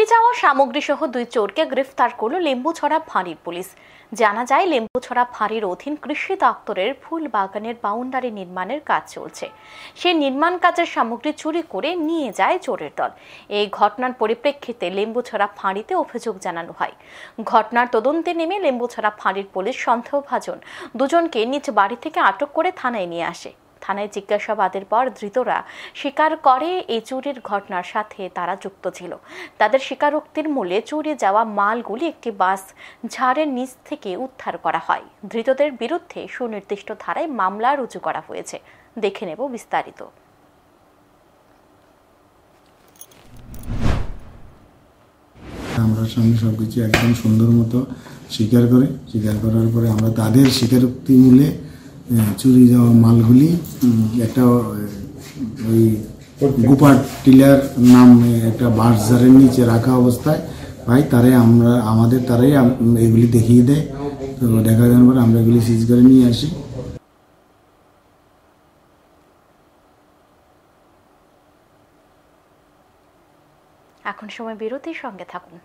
চুরি যাওয়া সামগ্রী সহ 2 চোরকে গ্রেফতার করল লেম্বুছড়া ফাঁড়ির পুলিশ। জানা যায়, লেম্বুছড়া ফাঁড়ির অধীন কৃষি দপ্তরের ফুল বাগানের বাউন্ডারি নির্মাণের কাজ চলছে। সেই নির্মাণ কাজের সামগ্রী চুরি করে নিয়ে যায় চোরের দল। এই ঘটনার পরিপ্রেক্ষিতে লেম্বুছড়া ফাঁড়িতে অভিযোগ জানানো হয়। ঘটনার তদন্তে নেমে লেম্বুছড়া ফাঁড়ির পুলিশ সন্দেহভাজন 2 জনকে নিজ বাড়ি থেকে আটক করে থানায় নিয়ে আসে। থানায় জিজ্ঞাসাবাদের পর ধৃতরা স্বীকার করে এই চুরির ঘটনার সাথে তারা যুক্ত ছিল। তাদের স্বীকারোক্তির মূলে চুরি যাওয়া মালগুলি একটি বাস ঝাড়ের নিচ থেকে উদ্ধার করা হয়। ধৃতদের বিরুদ্ধে সুনির্দিষ্ট ধারায় মামলা রুজু করা হয়েছে। দেখে নেব বিস্তারিত। আমরা সামনে সবকিছু একদম সুন্দর মতো স্বীকার করার পরে আমরা তাদের স্বীকারোক্তি মূলে চুরি যাওয়া মালগুলি একটা ওই গোপাট টিলার নামে একটা বাঁশঝাড়ের নিচে রাখা অবস্থায় পাই। তারাই এগুলি দেখিয়ে দেয়। তো দেখা যাওয়ার পরে আমরা এগুলি সিজ করে নিয়ে আসি। এখন সময় বিরতির সঙ্গে থাকুন।